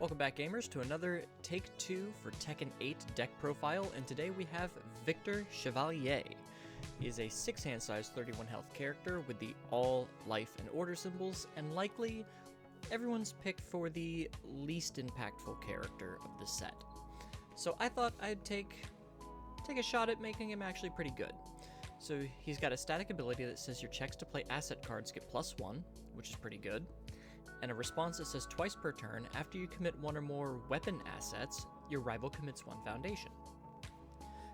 Welcome back, gamers, to another Take 2 for Tekken 8 deck profile, and today we have Victor Chevalier. He is a 6-hand size 31 health character with the all life and order symbols, and likely everyone's pick for the least impactful character of the set. So I thought I'd take a shot at making him actually pretty good. So he's got a static ability that says your checks to play asset cards get +1, which is pretty good. And a response that says twice per turn, after you commit one or more weapon assets, your rival commits one foundation.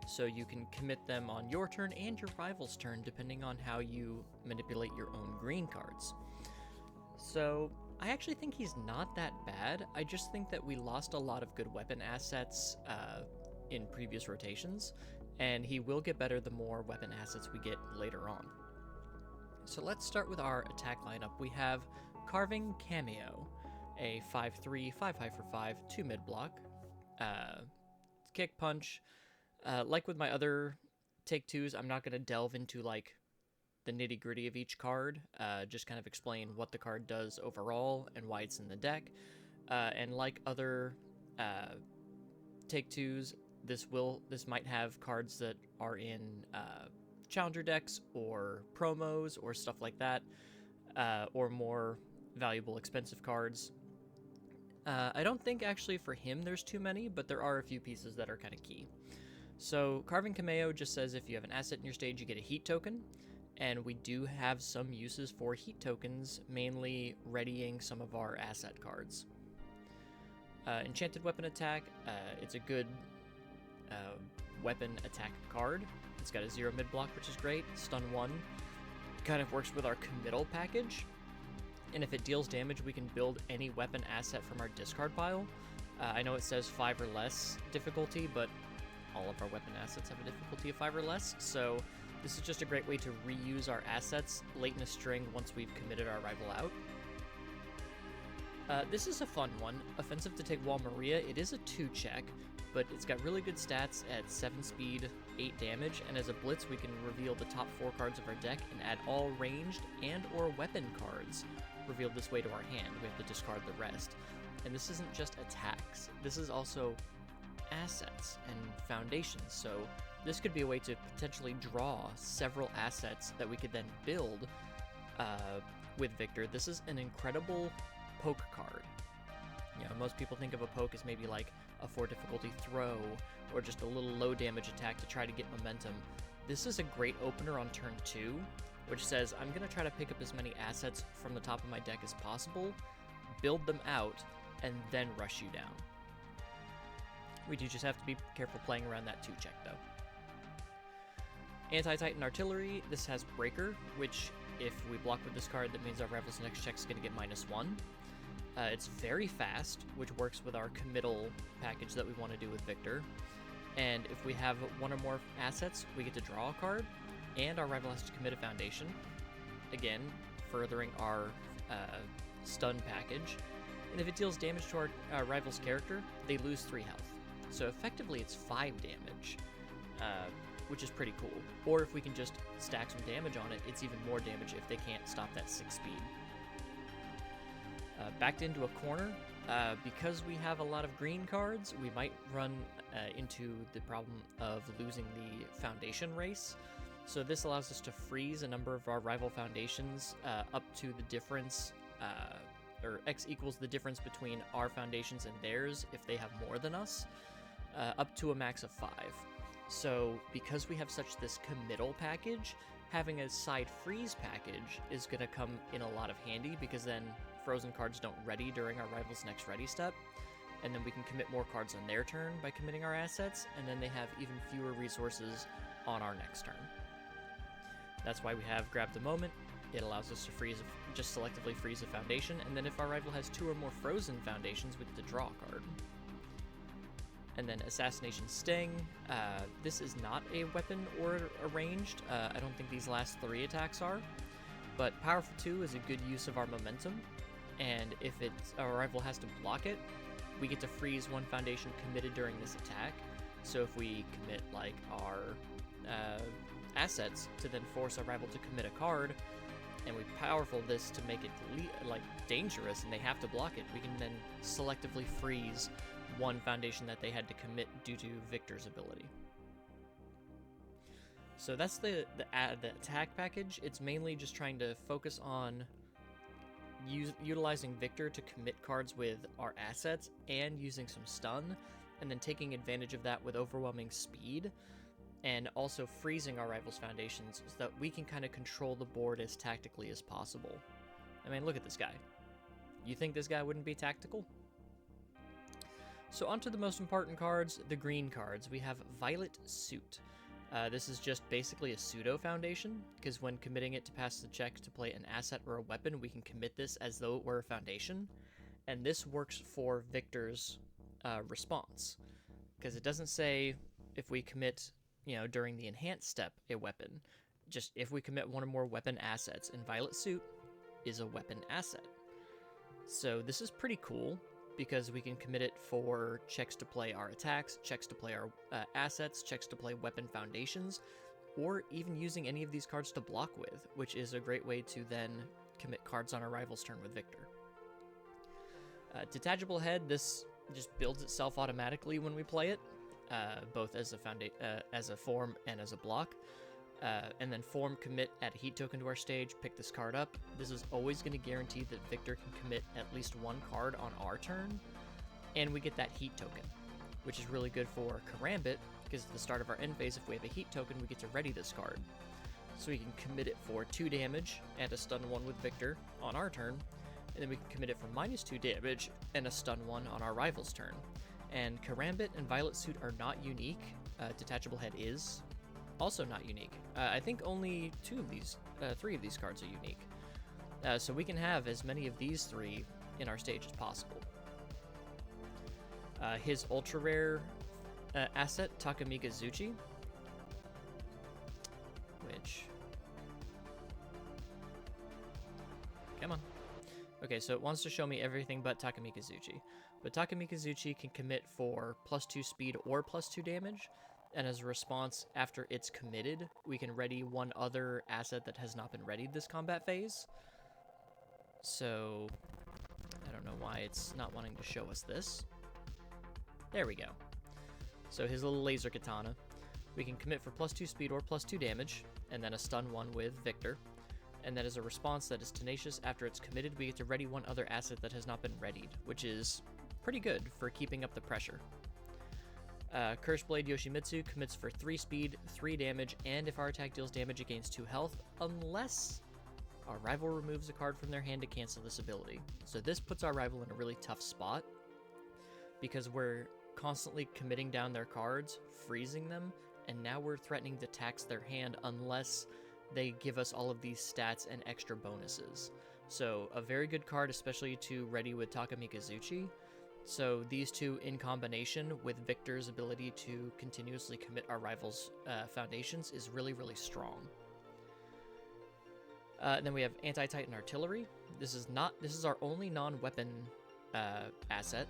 So you can commit them on your turn and your rival's turn, depending on how you manipulate your own green cards. So I actually think he's not that bad. I just think that we lost a lot of good weapon assets in previous rotations, and he will get better the more weapon assets we get later on. So let's start with our attack lineup. We have Carving Cameo, a 5/3, 5 high for 5, 2 mid block. Kick punch. Like with my other Take 2s, I'm not going to delve into like the nitty gritty of each card, just kind of explain what the card does overall and why it's in the deck. And like other Take 2s, this might have cards that are in challenger decks or promos or stuff like that, or more valuable expensive cards. I don't think actually for him there's too many, but there are a few pieces that are kind of key. So Carving Cameo just says if you have an asset in your stage, you get a heat token, and we do have some uses for heat tokens, mainly readying some of our asset cards. Enchanted Weapon Attack, it's a good weapon attack card. It's got a 0 mid block, which is great. Stun 1 kind of works with our committal package, and if it deals damage, we can build any weapon asset from our discard pile. I know it says 5 or less difficulty, but all of our weapon assets have a difficulty of 5 or less, so this is just a great way to reuse our assets late in a string once we've committed our rival out. This is a fun one. Offensive to take Wall Maria. It is a 2 check, but it's got really good stats at 7 speed, 8 damage, and as a blitz we can reveal the top 4 cards of our deck and add all ranged and or weapon cards revealed this way to our hand. We have to discard the rest. And this isn't just attacks, this is also assets and foundations, so this could be a way to potentially draw several assets that we could then build with Victor. This is an incredible poke card. You know, most people think of a poke as maybe like a 4 difficulty throw or just a little low damage attack to try to get momentum. This is a great opener on turn 2, which says I'm going to try to pick up as many assets from the top of my deck as possible, build them out, and then rush you down. We do just have to be careful playing around that 2 check though. Anti-Titan Artillery, this has Breaker, which if we block with this card, that means our rival's next check is going to get -1. It's very fast, which works with our committal package that we want to do with Victor. And if we have 1 or more assets, we get to draw a card, and our rival has to commit a foundation. Again, furthering our stun package. And if it deals damage to our rival's character, they lose 3 health. So effectively it's 5 damage, which is pretty cool. Or if we can just stack some damage on it, it's even more damage if they can't stop that 6 speed. Backed into a corner, because we have a lot of green cards, we might run into the problem of losing the foundation race. So this allows us to freeze a number of our rival foundations up to the difference, or X equals the difference between our foundations and theirs if they have more than us, up to a max of 5. So because we have such this committal package, having a side freeze package is going to come in a lot of handy, because then frozen cards don't ready during our rival's next ready step, and then we can commit more cards on their turn by committing our assets, and then they have even fewer resources on our next turn. That's why we have Grab the Moment. It allows us to just selectively freeze a foundation, and then if our rival has 2 or more frozen foundations, we get to draw a card. And then Assassination Sting. This is not a weapon or a ranged. I don't think these last 3 attacks are, but Powerful 2 is a good use of our momentum, and if our rival has to block it, we get to freeze 1 foundation committed during this attack. So if we commit like our assets to then force our rival to commit a card, and we powerful this to make it dangerous, and they have to block it. We can then selectively freeze one foundation that they had to commit due to Victor's ability. So that's the attack package. It's mainly just trying to focus on utilizing Victor to commit cards with our assets and using some stun, and then taking advantage of that with overwhelming speed, and also freezing our rivals' foundations so that we can kind of control the board as tactically as possible. I mean, look at this guy. You think this guy wouldn't be tactical? So onto the most important cards, the green cards. We have Violet Suit. This is just basically a pseudo foundation, because when committing it to pass the check to play an asset or a weapon, we can commit this as though it were a foundation, and this works for Victor's response, because it doesn't say if we commit, during the enhanced step, a weapon. Just if we commit one or more weapon assets, and Violet Suit is a weapon asset. So this is pretty cool, because we can commit it for checks to play our attacks, checks to play our assets, checks to play weapon foundations, or even using any of these cards to block with, which is a great way to then commit cards on our rival's turn with Victor. Detachable Head, this just builds itself automatically when we play it, both as a form and as a block. And then form, commit, add a heat token to our stage, pick this card up. This is always going to guarantee that Victor can commit at least one card on our turn, and we get that heat token, which is really good for Karambit, because at the start of our end phase, if we have a heat token, we get to ready this card. So we can commit it for 2 damage and a stun 1 with Victor on our turn, and then we can commit it for -2 damage and a stun 1 on our rival's turn. And Karambit and Violet Suit are not unique. Detachable Head is also not unique. I think only 3 of these cards are unique. So we can have as many of these 3 in our stage as possible. His ultra rare asset, Takamikazuchi, which... Come on. Okay, so it wants to show me everything but Takamikazuchi. But Takamikazuchi can commit for +2 speed or +2 damage, and as a response, after it's committed, we can ready one other asset that has not been readied this combat phase. So, I don't know why it's not wanting to show us this. There we go. So his little laser katana, we can commit for +2 speed or +2 damage, and then a stun 1 with Victor. And then as a response that is tenacious, after it's committed, we get to ready one other asset that has not been readied, which is pretty good for keeping up the pressure. Curse Blade Yoshimitsu commits for 3 speed, 3 damage, and if our attack deals damage, it gains 2 health, unless our rival removes a card from their hand to cancel this ability. So this puts our rival in a really tough spot, because we're constantly committing down their cards, freezing them, and now we're threatening to tax their hand unless they give us all of these stats and extra bonuses. So a very good card, especially to ready with Takamikazuchi. So these two in combination with Victor's ability to continuously commit our rivals' foundations is really, really strong. And then we have Anti-Titan Artillery. This is our only non-weapon asset,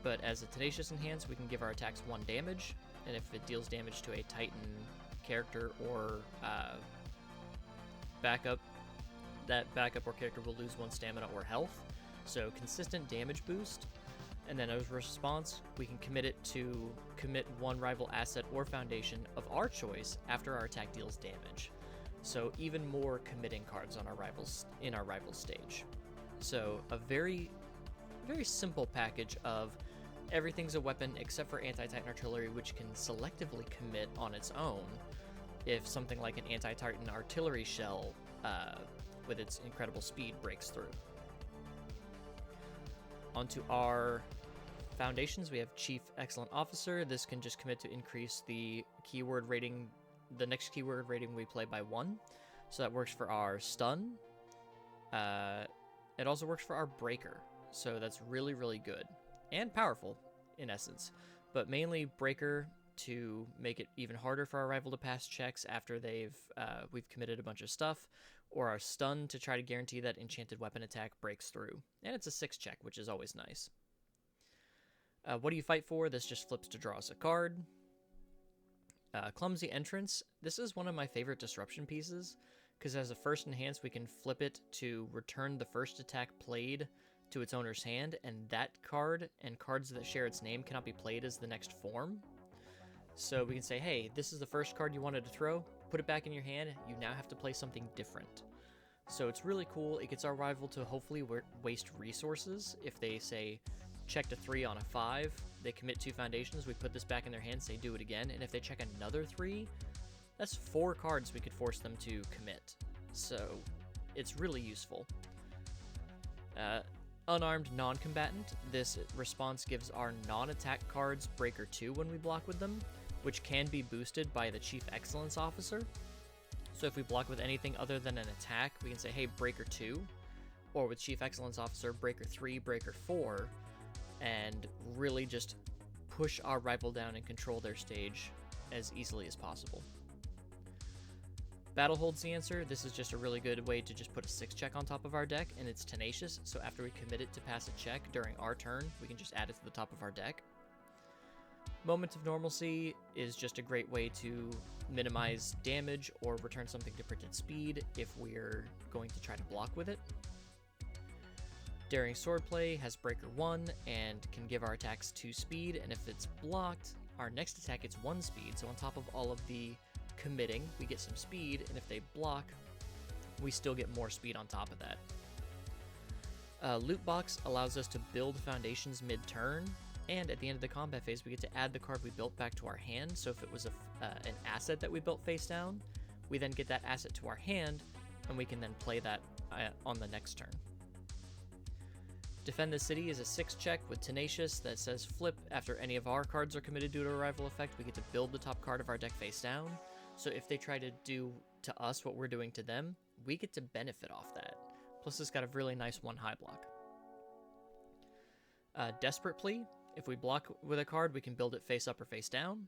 but as a Tenacious Enhance, we can give our attacks 1 damage, and if it deals damage to a Titan character or backup, that backup or character will lose 1 stamina or health. So consistent damage boost. And then as a response, we can commit it to commit 1 rival asset or foundation of our choice after our attack deals damage. So even more committing cards on our rivals in our rival stage. So a very, very simple package of everything's a weapon except for Anti-Titan Artillery, which can selectively commit on its own if something like an Anti-Titan Artillery shell with its incredible speed breaks through. Onto our foundations, we have Chief Excellent Officer. This can just commit to increase the keyword rating, the next keyword rating we play by 1. So that works for our stun. It also works for our breaker. So that's really, really good. And powerful, in essence. But mainly breaker to make it even harder for our rival to pass checks after we've committed a bunch of stuff, or our stun to try to guarantee that enchanted weapon attack breaks through. And it's a 6 check, which is always nice. What do you fight for? This just flips to draw us a card. Clumsy Entrance. This is one of my favorite disruption pieces, because as a first enhance, we can flip it to return the first attack played to its owner's hand, and that card and cards that share its name cannot be played as the next form. So we can say, hey, this is the first card you wanted to throw, put it back in your hand, you now have to play something different. So it's really cool. It gets our rival to hopefully waste resources. If they say, check a 3 on a 5, they commit 2 foundations, we put this back in their hand, say do it again, and if they check another 3, that's 4 cards we could force them to commit. So it's really useful. Unarmed non-combatant, this response gives our non-attack cards Breaker 2 when we block with them, which can be boosted by the Chief Excellence Officer. So if we block with anything other than an attack, we can say, hey, Breaker 2, or with Chief Excellence Officer, Breaker 3, Breaker 4, and really just push our rival down and control their stage as easily as possible. Battle Hold's the answer. This is just a really good way to just put a 6 check on top of our deck, and it's tenacious, so after we commit it to pass a check during our turn, we can just add it to the top of our deck. Moment of Normalcy is just a great way to minimize damage or return something to printed speed if we're going to try to block with it. Daring Swordplay has Breaker 1 and can give our attacks 2 speed, and if it's blocked, our next attack gets 1 speed, so on top of all of the committing, we get some speed, and if they block, we still get more speed on top of that. Loot Box allows us to build foundations mid-turn, and at the end of the combat phase, we get to add the card we built back to our hand, so if it was an asset that we built face down, we then get that asset to our hand, and we can then play that on the next turn. Defend the City is a 6 check with Tenacious that says flip. After any of our cards are committed due to a rival effect, we get to build the top card of our deck face down. So if they try to do to us what we're doing to them, we get to benefit off that. Plus it's got a really nice 1 high block. Desperate Plea. If we block with a card, we can build it face up or face down.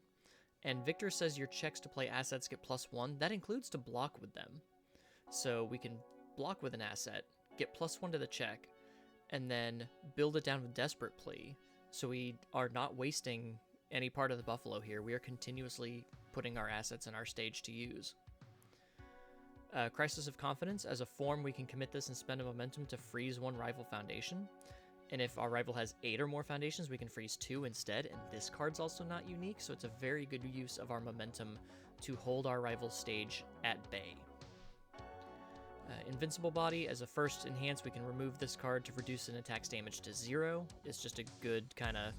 And Victor says your checks to play assets get +1. That includes to block with them. So we can block with an asset, get +1 to the check, and then build it down with Desperate Plea. So we are not wasting any part of the buffalo here. We are continuously putting our assets in our stage to use. Crisis of Confidence. As a form, we can commit this and spend a momentum to freeze 1 rival foundation. And if our rival has 8 or more foundations, we can freeze 2 instead. And this card's also not unique, so it's a very good use of our momentum to hold our rival's stage at bay. Invincible Body. As a first enhance, we can remove this card to reduce an attack's damage to 0. It's just a good kind of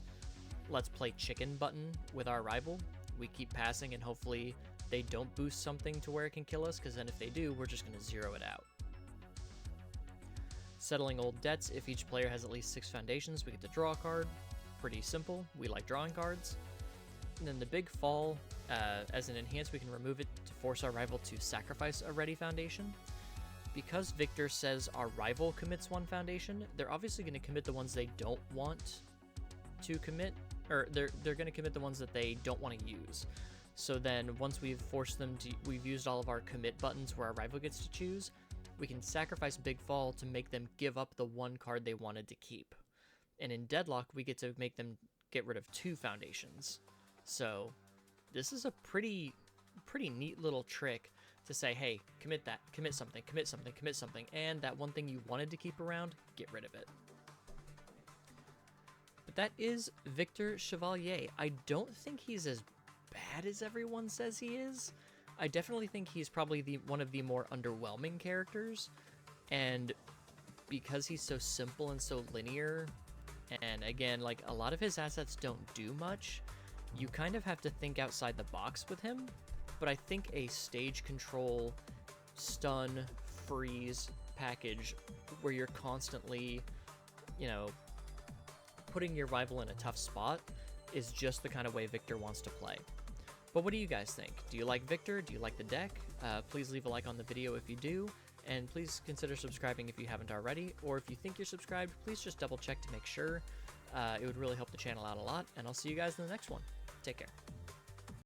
let's play chicken button with our rival. We keep passing and hopefully they don't boost something to where it can kill us, because then if they do, we're just going to 0 it out. Settling Old Debts. If each player has at least 6 foundations, we get to draw a card. Pretty simple. We like drawing cards. And then the Big Fall. As an enhance, we can remove it to force our rival to sacrifice a ready foundation. Because Victor says our rival commits 1 foundation, they're obviously going to commit the ones they don't want to commit, or they're going to commit the ones that they don't want to use. So then once we've forced them to, we've used all of our commit buttons where our rival gets to choose, we can sacrifice Big Fall to make them give up the 1 card they wanted to keep. And in Deadlock, we get to make them get rid of 2 foundations. So this is a pretty neat little trick to say, hey, commit that, commit something, commit something, commit something, and that 1 thing you wanted to keep around, get rid of it. But that is Victor Chevalier. I don't think he's as bad as everyone says he is. I definitely think he's probably one of the more underwhelming characters, and because he's so simple and so linear, and again, like, a lot of his assets don't do much, you kind of have to think outside the box with him. But I think a stage control, stun, freeze package where you're constantly, you know, putting your rival in a tough spot is just the kind of way Victor wants to play. But what do you guys think? Do you like Victor? Do you like the deck? Please leave a like on the video if you do, and please consider subscribing if you haven't already, or if you think you're subscribed, please just double check to make sure. It would really help the channel out a lot, and I'll see you guys in the next one. Take care.